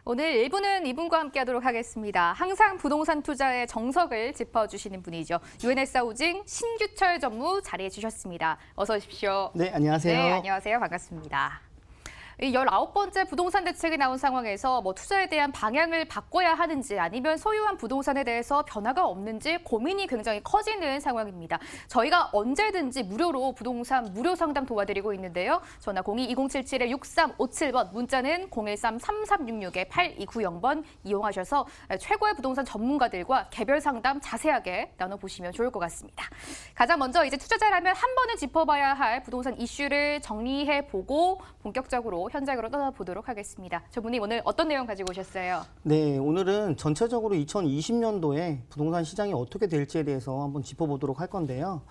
오늘 1부는 이분과 함께하도록 하겠습니다. 항상 부동산 투자의 정석을 짚어주시는 분이죠. UNS 하우징 신규철 전무 자리해 주셨습니다. 어서 오십시오. 네, 안녕하세요. 네, 안녕하세요. 반갑습니다. 이 19번째 부동산 대책이 나온 상황에서 투자에 대한 방향을 바꿔야 하는지 아니면 소유한 부동산에 대해서 변화가 없는지 고민이 굉장히 커지는 상황입니다. 저희가 언제든지 무료로 부동산 무료 상담 도와드리고 있는데요. 전화 02-2077-6357번, 문자는 013-3366-8290번 이용하셔서 최고의 부동산 전문가들과 개별 상담 자세하게 나눠보시면 좋을 것 같습니다. 가장 먼저 이제 투자자라면 한 번은 짚어봐야 할 부동산 이슈를 정리해보고 본격적으로 현장으로 떠나보도록 하겠습니다. 전무님, 오늘 어떤 내용 가지고 오셨어요? 네, 오늘은 전체적으로 2020년도에 부동산 시장이 어떻게 될지에 대해서 한번 짚어보도록 할 건데요.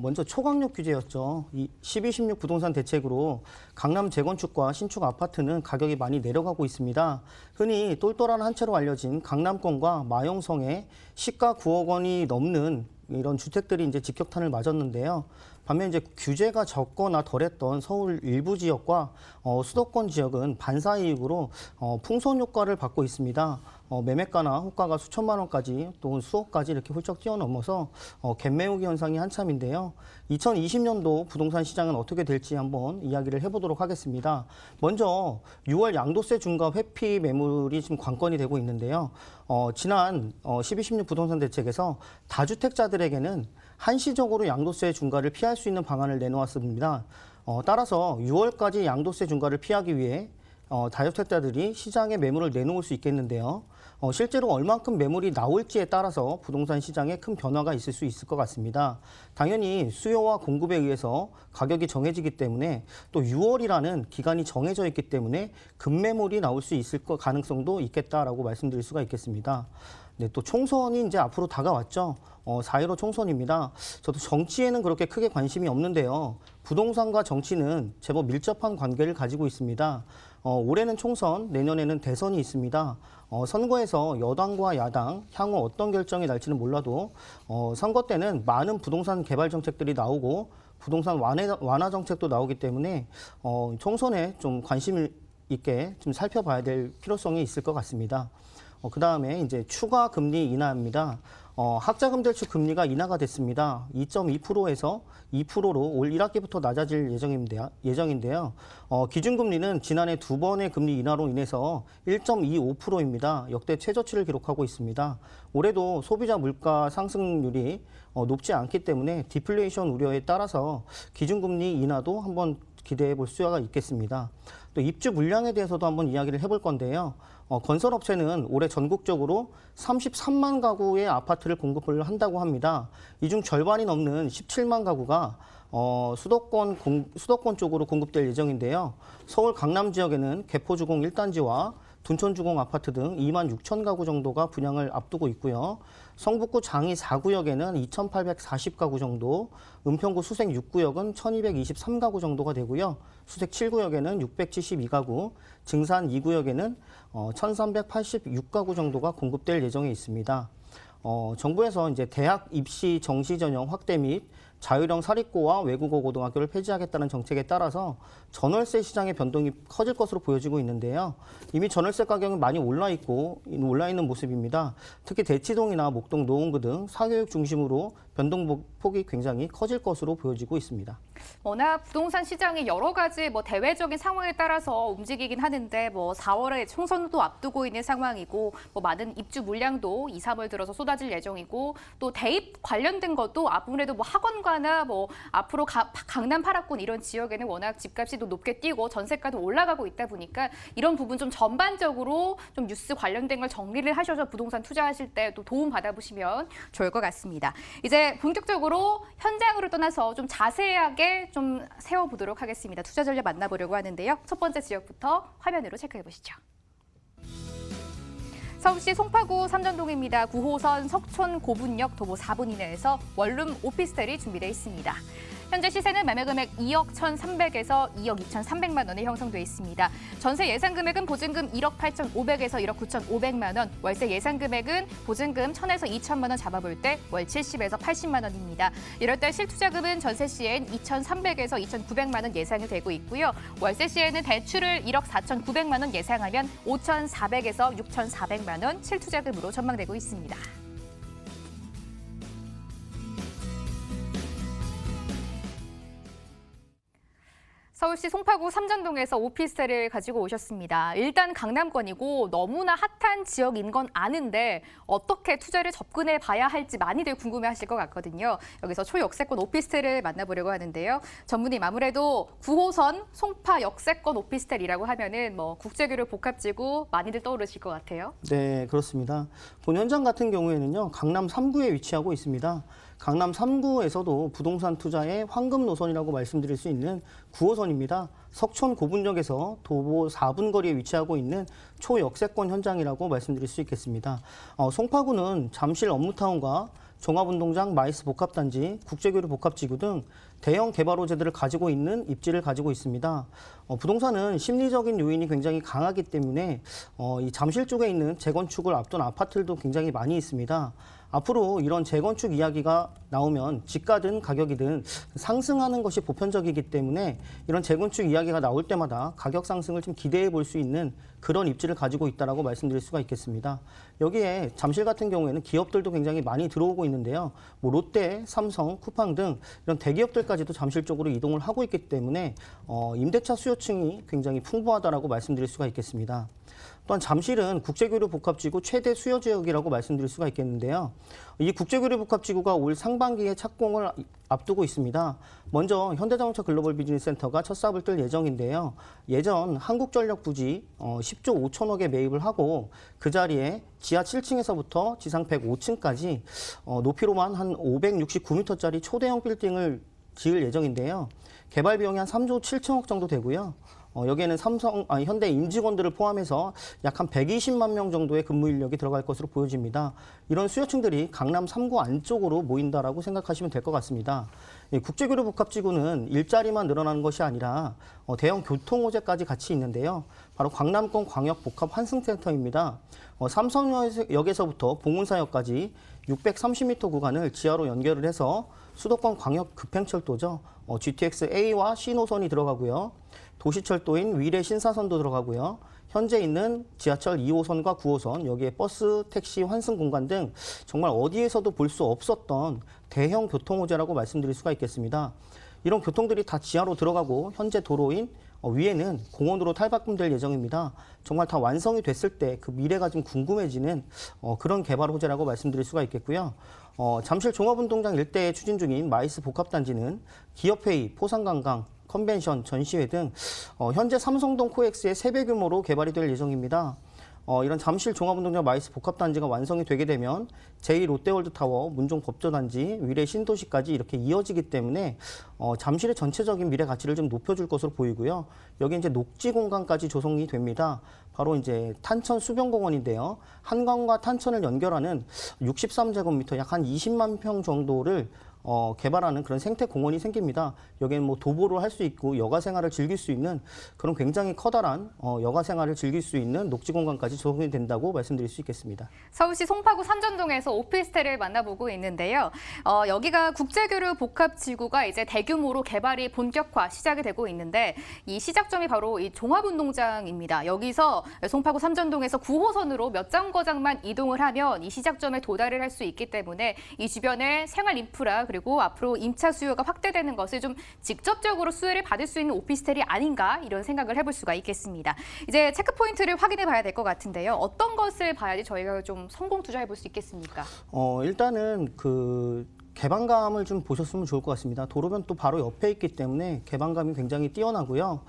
먼저 초강력 규제였죠. 이 12.16 부동산 대책으로 강남 재건축과 신축 아파트는 가격이 많이 내려가고 있습니다. 흔히 똘똘한 한 채로 알려진 강남권과 마용성에 시가 9억 원이 넘는 이런 주택들이 이제 직격탄을 맞았는데요. 반면 이제 규제가 적거나 덜했던 서울 일부 지역과 수도권 지역은 반사 이익으로 풍선 효과를 받고 있습니다. 매매가나 호가가 수천만 원까지 또 수억까지 이렇게 훌쩍 뛰어넘어서 갭매우기 현상이 한참인데요. 2020년도 부동산 시장은 어떻게 될지 한번 이야기를 해보도록 하겠습니다. 먼저 6월 양도세 중과 회피 매물이 지금 관건이 되고 있는데요. 지난 12.16 부동산 대책에서 다주택자들에게는 한시적으로 양도세 중과를 피할 수 있는 방안을 내놓았습니다. 따라서 6월까지 양도세 중과를 피하기 위해 다주택자들이 시장에 매물을 내놓을 수 있겠는데요. 실제로 얼만큼 매물이 나올지에 따라서 부동산 시장에 큰 변화가 있을 수 있을 것 같습니다. 당연히 수요와 공급에 의해서 가격이 정해지기 때문에 또 6월이라는 기간이 정해져 있기 때문에 급매물이 나올 수 있을 가능성도 있겠다라고 말씀드릴 수가 있겠습니다. 네, 또 총선이 이제 앞으로 다가왔죠. 4.15 총선입니다. 저도 정치에는 그렇게 크게 관심이 없는데요. 부동산과 정치는 제법 밀접한 관계를 가지고 있습니다. 올해는 총선, 내년에는 대선이 있습니다. 선거에서 여당과 야당, 향후 어떤 결정이 날지는 몰라도 선거 때는 많은 부동산 개발 정책들이 나오고 부동산 완화 정책도 나오기 때문에 총선에 좀 관심 있게 좀 살펴봐야 될 필요성이 있을 것 같습니다. 그 다음에 이제 추가 금리 인하입니다. 학자금 대출 금리가 인하가 됐습니다. 2.2%에서 2%로 올 1학기부터 낮아질 예정인데요. 기준금리는 지난해 두 번의 금리 인하로 인해서 1.25%입니다. 역대 최저치를 기록하고 있습니다. 올해도 소비자 물가 상승률이 높지 않기 때문에 디플레이션 우려에 따라서 기준금리 인하도 한번 기대해 볼 수가 있겠습니다. 또 입주 물량에 대해서도 한번 이야기를 해볼 건데요. 건설업체는 올해 전국적으로 33만 가구의 아파트를 공급을 한다고 합니다. 이 중 절반이 넘는 17만 가구가 수도권 쪽으로 공급될 예정인데요. 서울 강남 지역에는 개포주공 1단지와 둔촌주공 아파트 등 2만 6천 가구 정도가 분양을 앞두고 있고요. 성북구 장이 4구역에는 2,840가구 정도, 은평구 수색 6구역은 1,223가구 정도가 되고요. 수색 7구역에는 672가구, 증산 2구역에는 1,386가구 정도가 공급될 예정에 있습니다. 정부에서 이제 대학 입시 정시 전형 확대 및 자율형 사립고와 외국어 고등학교를 폐지하겠다는 정책에 따라서 전월세 시장의 변동이 커질 것으로 보여지고 있는데요. 이미 전월세 가격은 많이 올라 있는 모습입니다. 특히 대치동이나 목동, 노원구 등 사교육 중심으로 변동폭이 굉장히 커질 것으로 보여지고 있습니다. 워낙 부동산 시장이 여러 가지 대외적인 상황에 따라서 움직이긴 하는데 4월에 총선도 앞두고 있는 상황이고 많은 입주 물량도 2, 3월 들어서 쏟아질 예정이고 또 대입 관련된 것도 아무래도 학원가나 앞으로 강남 8학군 이런 지역에는 워낙 집값이 또 높게 뛰고 전세가도 올라가고 있다 보니까 이런 부분 좀 전반적으로 좀 뉴스 관련된 걸 정리를 하셔서 부동산 투자하실 때 또 도움 받아보시면 좋을 것 같습니다. 이제 본격적으로 현장으로 떠나서 좀 자세하게 좀 세워보도록 하겠습니다. 투자 전략 만나보려고 하는데요. 첫 번째 지역부터 화면으로 체크해 보시죠. 서울시 송파구 삼전동입니다. 9호선 석촌 고분역 도보 4분 이내에서 원룸 오피스텔이 준비되어 있습니다. 현재 시세는 매매 금액 2억 1,300에서 2억 2,300만 원에 형성돼 있습니다. 전세 예상 금액은 보증금 1억 8,500에서 1억 9,500만 원, 월세 예상 금액은 보증금 1,000에서 2,000만 원 잡아볼 때 월 70에서 80만 원입니다. 이럴 때 실투자금은 전세 시엔 2,300에서 2,900만 원 예상이 되고 있고요. 월세 시에는 대출을 1억 4,900만 원 예상하면 5,400에서 6,400만 원 실투자금으로 전망되고 있습니다. 서울시 송파구 삼전동에서 오피스텔을 가지고 오셨습니다. 일단 강남권이고 너무나 핫한 지역인 건 아는데 어떻게 투자를 접근해 봐야 할지 많이들 궁금해하실 것 같거든요. 여기서 초역세권 오피스텔을 만나보려고 하는데요. 전문님, 아무래도 9호선 송파 역세권 오피스텔이라고 하면은 뭐 국제교류 복합지구 많이들 떠오르실 것 같아요. 네, 그렇습니다. 본 현장 같은 경우에는요, 강남 3구에 위치하고 있습니다. 강남 3구에서도 부동산 투자의 황금 노선이라고 말씀드릴 수 있는 9호선입니다. 석촌 고분역에서 도보 4분 거리에 위치하고 있는 초역세권 현장이라고 말씀드릴 수 있겠습니다. 송파구는 잠실 업무타운과 종합운동장, 마이스 복합단지, 국제교류 복합지구 등 대형 개발 호재들을 가지고 있는 입지를 가지고 있습니다. 부동산은 심리적인 요인이 굉장히 강하기 때문에 이 잠실 쪽에 있는 재건축을 앞둔 아파트들도 굉장히 많이 있습니다. 앞으로 이런 재건축 이야기가 나오면 집가든 가격이든 상승하는 것이 보편적이기 때문에 이런 재건축 이야기가 나올 때마다 가격 상승을 좀 기대해 볼 수 있는 그런 입지를 가지고 있다라고 말씀드릴 수가 있겠습니다. 여기에 잠실 같은 경우에는 기업들도 굉장히 많이 들어오고 있는데요. 뭐 롯데, 삼성, 쿠팡 등 이런 대기업들까지도 잠실 쪽으로 이동을 하고 있기 때문에 임대차 수요층이 굉장히 풍부하다라고 말씀드릴 수가 있겠습니다. 또한 잠실은 국제교류 복합지구 최대 수요 지역이라고 말씀드릴 수가 있겠는데요. 이 국제교류 복합지구가 올 상반기에 착공을 앞두고 있습니다. 먼저 현대자동차 글로벌 비즈니스센터가 첫 삽을 뜰 예정인데요. 예전 한국전력 부지 10조 5천억에 매입을 하고 그 자리에 지하 7층에서부터 지상 105층까지 높이로만 한 569m짜리 초대형 빌딩을 지을 예정인데요. 개발 비용이 한 3조 7천억 정도 되고요. 여기에는 현대 임직원들을 포함해서 약 한 120만 명 정도의 근무 인력이 들어갈 것으로 보여집니다. 이런 수요층들이 강남 3구 안쪽으로 모인다라고 생각하시면 될 것 같습니다. 국제교류 복합지구는 일자리만 늘어나는 것이 아니라 대형 교통 호재까지 같이 있는데요. 바로 강남권 광역 복합 환승센터입니다. 삼성역에서부터 봉은사역까지 630m 구간을 지하로 연결을 해서 수도권 광역 급행철도죠. GTX A와 C 노선이 들어가고요. 도시철도인 위례 신사선도 들어가고요. 현재 있는 지하철 2호선과 9호선, 여기에 버스, 택시, 환승 공간 등 정말 어디에서도 볼 수 없었던 대형 교통 호재라고 말씀드릴 수가 있겠습니다. 이런 교통들이 다 지하로 들어가고 현재 도로인 위에는 공원으로 탈바꿈될 예정입니다. 정말 다 완성이 됐을 때 그 미래가 좀 궁금해지는 그런 개발 호재라고 말씀드릴 수가 있겠고요. 잠실 종합운동장 일대에 추진 중인 마이스 복합단지는 기업회의, 포상관광, 컨벤션, 전시회 등 현재 삼성동 코엑스의 3배 규모로 개발이 될 예정입니다. 이런 잠실 종합운동장 마이스 복합단지가 완성이 되게 되면 제2롯데월드타워, 문종법조단지, 위례 신도시까지 이렇게 이어지기 때문에 잠실의 전체적인 미래 가치를 좀 높여줄 것으로 보이고요. 여기 이제 녹지 공간까지 조성이 됩니다. 바로 이제 탄천 수변공원인데요. 한강과 탄천을 연결하는 63제곱미터 약 한 20만 평 정도를 개발하는 그런 생태 공원이 생깁니다. 여기는 뭐 도보를 할 수 있고 여가 생활을 즐길 수 있는 그런 굉장히 커다란 여가 생활을 즐길 수 있는 녹지 공간까지 조성이 된다고 말씀드릴 수 있겠습니다. 서울시 송파구 삼전동에서 오피스텔을 만나보고 있는데요. 여기가 국제교류 복합지구가 이제 대규모로 개발이 본격화 시작이 되고 있는데 이 시작점이 바로 이 종합운동장입니다. 여기서 송파구 삼전동에서 9호선으로 몇 정거장만 이동을 하면 이 시작점에 도달을 할 수 있기 때문에 이 주변에 생활 인프라 그리고 앞으로 임차 수요가 확대되는 것을 좀 직접적으로 수혜를 받을 수 있는 오피스텔이 아닌가 이런 생각을 해볼 수가 있겠습니다. 이제 체크포인트를 확인해 봐야 될 것 같은데요. 어떤 것을 봐야지 저희가 좀 성공 투자해 볼 수 있겠습니까? 일단은 그 개방감을 좀 보셨으면 좋을 것 같습니다. 도로변 또 바로 옆에 있기 때문에 개방감이 굉장히 뛰어나고요.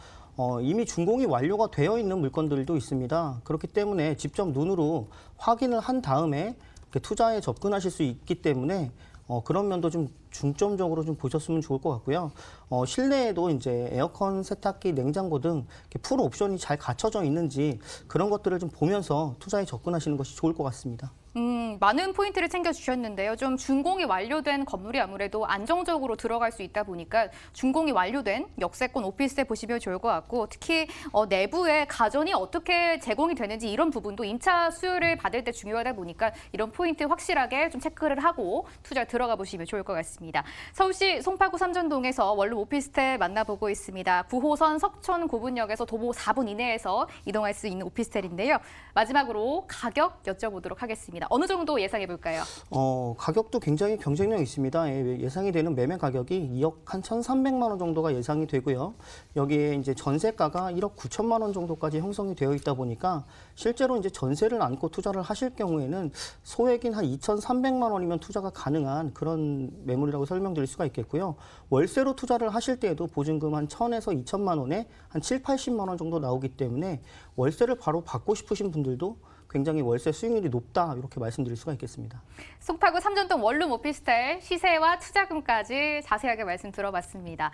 이미 준공이 완료가 되어 있는 물건들도 있습니다. 그렇기 때문에 직접 눈으로 확인을 한 다음에 투자에 접근하실 수 있기 때문에 그런 면도 좀 중점적으로 좀 보셨으면 좋을 것 같고요. 실내에도 이제 에어컨, 세탁기, 냉장고 등 이렇게 풀 옵션이 잘 갖춰져 있는지 그런 것들을 좀 보면서 투자에 접근하시는 것이 좋을 것 같습니다. 많은 포인트를 챙겨주셨는데요. 좀 준공이 완료된 건물이 아무래도 안정적으로 들어갈 수 있다 보니까 준공이 완료된 역세권 오피스텔 보시면 좋을 것 같고 특히 내부에 가전이 어떻게 제공이 되는지 이런 부분도 임차 수요를 받을 때 중요하다 보니까 이런 포인트 확실하게 좀 체크를 하고 투자 들어가 보시면 좋을 것 같습니다. 서울시 송파구 삼전동에서 원룸 오피스텔 만나보고 있습니다. 9호선 석천 고분역에서 도보 4분 이내에서 이동할 수 있는 오피스텔인데요. 마지막으로 가격 여쭤보도록 하겠습니다. 어느 정도 예상해 볼까요? 가격도 굉장히 경쟁력 있습니다. 예상이 되는 매매 가격이 2억 한 1,300만 원 정도가 예상이 되고요. 여기에 이제 전세가가 1억 9천만 원 정도까지 형성이 되어 있다 보니까 실제로 이제 전세를 안고 투자를 하실 경우에는 소액인 한 2,300만 원이면 투자가 가능한 그런 매물이라고 설명드릴 수가 있겠고요. 월세로 투자를 하실 때에도 보증금 한 1,000에서 2천만 원에 한 7, 80만 원 정도 나오기 때문에 월세를 바로 받고 싶으신 분들도 굉장히 월세 수익률이 높다 이렇게 말씀드릴 수가 있겠습니다. 송파구 삼전동 원룸 오피스텔 시세와 투자금까지 자세하게 말씀 들어봤습니다.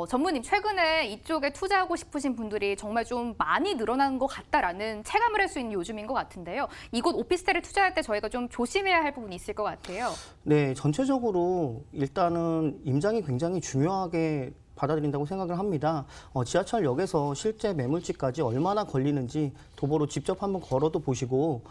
전무님 최근에 이쪽에 투자하고 싶으신 분들이 정말 좀 많이 늘어나는 것 같다라는 체감을 할 수 있는 요즘인 것 같은데요. 이곳 오피스텔을 투자할 때 저희가 좀 조심해야 할 부분이 있을 것 같아요. 네, 전체적으로 일단은 임장이 굉장히 중요하게 받아들인다고 생각을 합니다. 지하철역에서 실제 매물지까지 얼마나 걸리는지 도보로 직접 한번 걸어도 보시고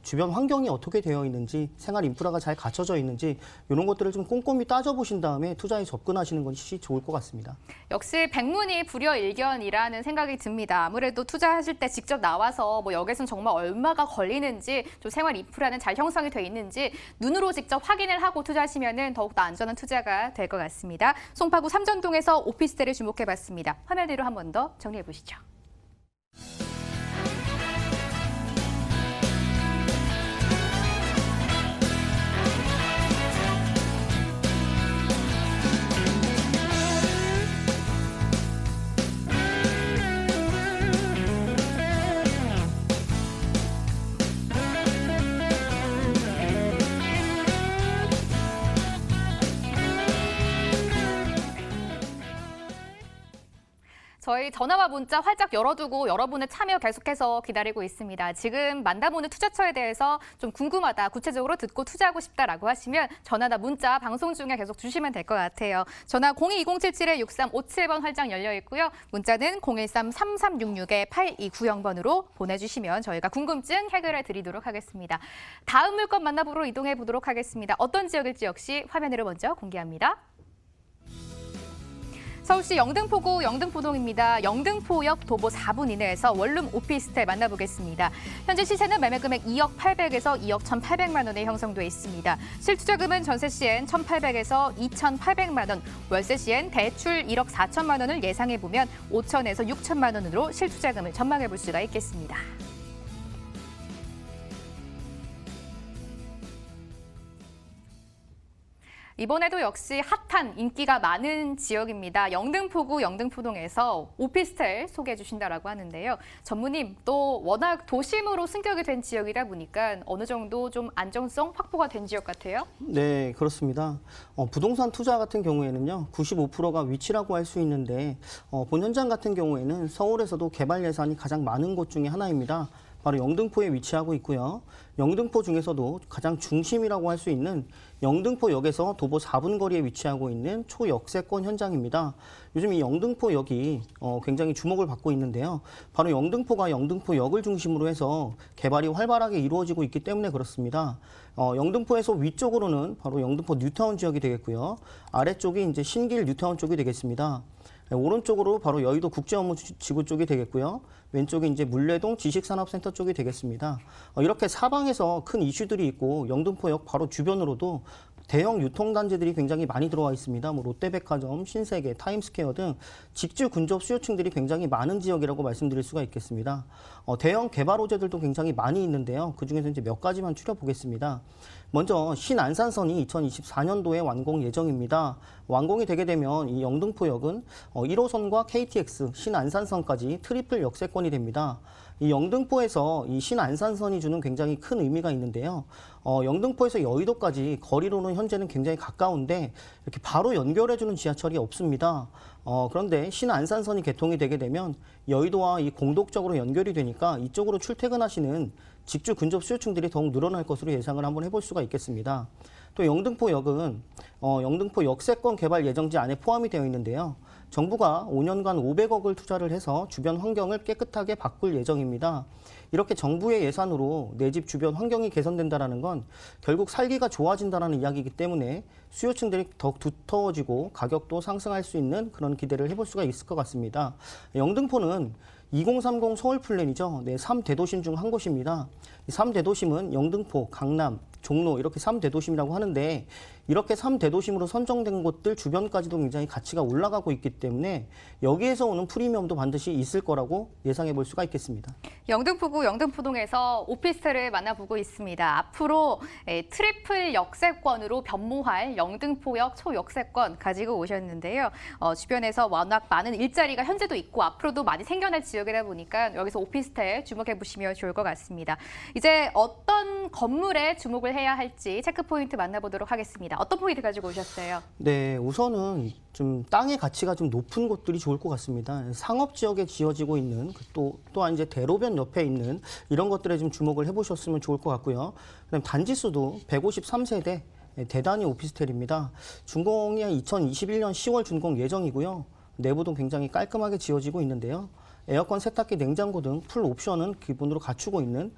주변 환경이 어떻게 되어 있는지 생활 인프라가 잘 갖춰져 있는지 이런 것들을 좀 꼼꼼히 따져보신 다음에 투자에 접근하시는 것이 좋을 것 같습니다. 역시 백문이 불여일견이라는 생각이 듭니다. 아무래도 투자하실 때 직접 나와서 뭐 역에서는 정말 얼마가 걸리는지 좀 생활 인프라는 잘 형성이 돼 있는지 눈으로 직접 확인을 하고 투자하시면 더욱더 안전한 투자가 될 것 같습니다. 송파구 삼전동에서 오피스텔을 주목해봤습니다. 화면 뒤로 한 번 더 정리해 보시죠. 저희 전화와 문자 활짝 열어두고 여러분의 참여 계속해서 기다리고 있습니다. 지금 만나보는 투자처에 대해서 좀 궁금하다, 구체적으로 듣고 투자하고 싶다라고 하시면 전화나 문자 방송 중에 계속 주시면 될 것 같아요. 전화 022077-6357번 활짝 열려 있고요. 문자는 013-3366-8290번으로 보내주시면 저희가 궁금증 해결해 드리도록 하겠습니다. 다음 물건 만나보러 이동해 보도록 하겠습니다. 어떤 지역일지 역시 화면으로 먼저 공개합니다. 서울시 영등포구 영등포동입니다. 영등포역 도보 4분 이내에서 원룸 오피스텔 만나보겠습니다. 현재 시세는 매매 금액 2억 800에서 2억 1,800만 원에 형성돼 있습니다. 실투자금은 전세 시엔 1,800에서 2,800만 원, 월세 시엔 대출 1억 4천만 원을 예상해 보면 5천에서 6천만 원으로 실투자금을 전망해 볼 수가 있겠습니다. 이번에도 역시 핫한 인기가 많은 지역입니다. 영등포구 영등포동에서 오피스텔 소개해 주신다라고 하는데요. 전무님, 또 워낙 도심으로 승격이 된 지역이다 보니까 어느 정도 좀 안정성 확보가 된 지역 같아요? 네, 그렇습니다. 부동산 투자 같은 경우에는요, 95%가 위치라고 할 수 있는데 본 현장 같은 경우에는 서울에서도 개발 예산이 가장 많은 곳 중에 하나입니다. 바로 영등포에 위치하고 있고요. 영등포 중에서도 가장 중심이라고 할 수 있는 영등포역에서 도보 4분 거리에 위치하고 있는 초역세권 현장입니다. 요즘 이 영등포역이 굉장히 주목을 받고 있는데요. 바로 영등포가 영등포역을 중심으로 해서 개발이 활발하게 이루어지고 있기 때문에 그렇습니다. 영등포에서 위쪽으로는 바로 영등포 뉴타운 지역이 되겠고요. 아래쪽이 이제 신길 뉴타운 쪽이 되겠습니다. 오른쪽으로 바로 여의도 국제업무지구 쪽이 되겠고요. 왼쪽이 이제 물레동 지식산업센터 쪽이 되겠습니다. 이렇게 사방에서 큰 이슈들이 있고 영등포역 바로 주변으로도 대형 유통단지들이 굉장히 많이 들어와 있습니다. 뭐 롯데백화점, 신세계, 타임스퀘어 등 직주 근접 수요층들이 굉장히 많은 지역이라고 말씀드릴 수가 있겠습니다. 대형 개발 호재들도 굉장히 많이 있는데요. 그중에서 이제 몇 가지만 추려보겠습니다. 먼저 신안산선이 2024년도에 완공 예정입니다. 완공이 되게 되면 이 영등포역은 1호선과 KTX, 신안산선까지 트리플 역세권이 됩니다. 이 영등포에서 이 신안산선이 주는 굉장히 큰 의미가 있는데요. 영등포에서 여의도까지 거리로는 현재는 굉장히 가까운데 이렇게 바로 연결해주는 지하철이 없습니다. 그런데 신안산선이 개통이 되게 되면 여의도와 이 공독적으로 연결이 되니까 이쪽으로 출퇴근하시는 직주 근접 수요층들이 더욱 늘어날 것으로 예상을 한번 해볼 수가 있겠습니다. 또 영등포역은 영등포 역세권 개발 예정지 안에 포함이 되어 있는데요. 정부가 5년간 500억을 투자를 해서 주변 환경을 깨끗하게 바꿀 예정입니다. 이렇게 정부의 예산으로 내 집 주변 환경이 개선된다는 건 결국 살기가 좋아진다는 이야기이기 때문에 수요층들이 더욱 두터워지고 가격도 상승할 수 있는 그런 기대를 해볼 수가 있을 것 같습니다. 영등포는 2030 서울 플랜이죠. 네, 3대도심 중 한 곳입니다. 이 3대도심은 영등포, 강남, 종로 이렇게 3대도심이라고 하는데 이렇게 3대도심으로 선정된 곳들 주변까지도 굉장히 가치가 올라가고 있기 때문에 여기에서 오는 프리미엄도 반드시 있을 거라고 예상해 볼 수가 있겠습니다. 영등포구 영등포동에서 오피스텔을 만나보고 있습니다. 앞으로 트리플 역세권으로 변모할 영등포역 초역세권 가지고 오셨는데요. 주변에서 워낙 많은 일자리가 현재도 있고 앞으로도 많이 생겨날 지역이다 보니까 여기서 오피스텔 주목해 보시면 좋을 것 같습니다. 이제 어떤 건물에 주목을 해야 할지 체크포인트 만나보도록 하겠습니다. 어떤 포인트 가지고 오셨어요? 네, 우선은 좀 땅의 가치가 좀 높은 곳들이 좋을 것 같습니다. 상업 지역에 지어지고 있는 또한 이제 대로변 옆에 있는 이런 것들에 좀 주목을 해보셨으면 좋을 것 같고요. 그다음 단지 수도 153세대 대단히 오피스텔입니다. 준공이 2021년 10월 준공 예정이고요. 내부도 굉장히 깔끔하게 지어지고 있는데요. 에어컨, 세탁기, 냉장고 등 풀 옵션은 기본으로 갖추고 있는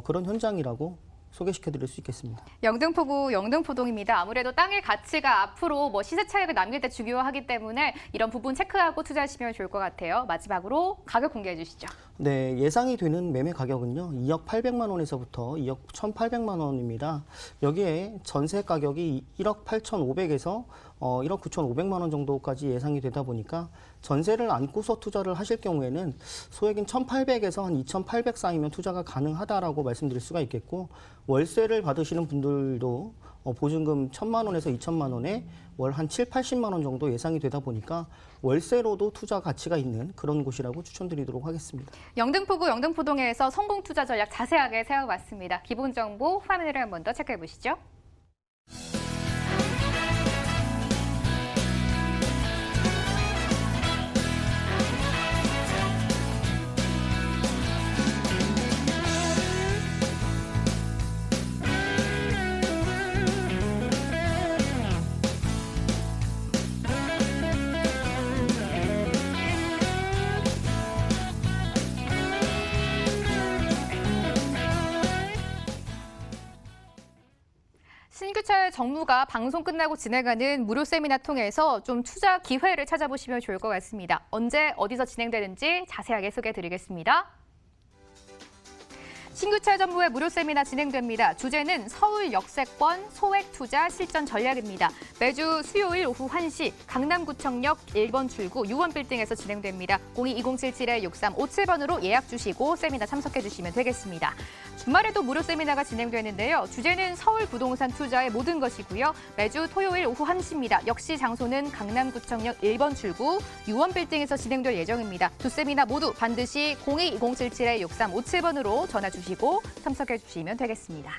그런 현장이라고 소개시켜드릴 수 있겠습니다. 영등포구 영등포동입니다. 아무래도 땅의 가치가 앞으로 시세 차익을 남길 때 중요하기 때문에 이런 부분 체크하고 투자하시면 좋을 것 같아요. 마지막으로 가격 공개해 주시죠. 네, 예상이 되는 매매 가격은요. 2억 800만 원에서부터 2억 1,800만 원입니다. 여기에 전세 가격이 1억 8,500에서 1억 9,500만 원 정도까지 예상이 되다 보니까 전세를 안고서 투자를 하실 경우에는 소액인 1,800에서 한 2,800 사이면 투자가 가능하다라고 말씀드릴 수가 있겠고 월세를 받으시는 분들도 보증금 1,000만 원에서 2,000만 원에 월 한 7, 80만 원 정도 예상이 되다 보니까 월세로도 투자 가치가 있는 그런 곳이라고 추천드리도록 하겠습니다. 영등포구 영등포동에서 성공 투자 전략 자세하게 세워봤습니다. 기본 정보 화면을 한 번 더 체크해 보시죠. 신규철 정무가 방송 끝나고 진행하는 무료 세미나 통해서 좀 투자 기회를 찾아보시면 좋을 것 같습니다. 언제 어디서 진행되는지 자세하게 소개해드리겠습니다. 신규철 정무의 무료 세미나 진행됩니다. 주제는 서울 역세권 소액 투자 실전 전략입니다. 매주 수요일 오후 1시 강남구청역 1번 출구 6원 빌딩에서 진행됩니다. 02-2077-6357번으로 예약 주시고 세미나 참석해 주시면 되겠습니다. 주말에도 무료 세미나가 진행되는데요. 주제는 서울 부동산 투자의 모든 것이고요. 매주 토요일 오후 1시입니다. 역시 장소는 강남구청역 1번 출구 6원 빌딩에서 진행될 예정입니다. 두 세미나 모두 반드시 02-2077-6357번으로 전화 주시고 참석해 주시면 되겠습니다.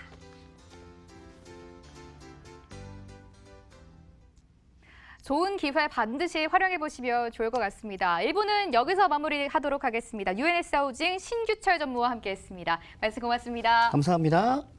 좋은 기회 반드시 활용해 보시면 좋을 것 같습니다. 1부는 여기서 마무리하도록 하겠습니다. UNS 하우징 신규철 전무와 함께했습니다. 말씀 고맙습니다. 감사합니다.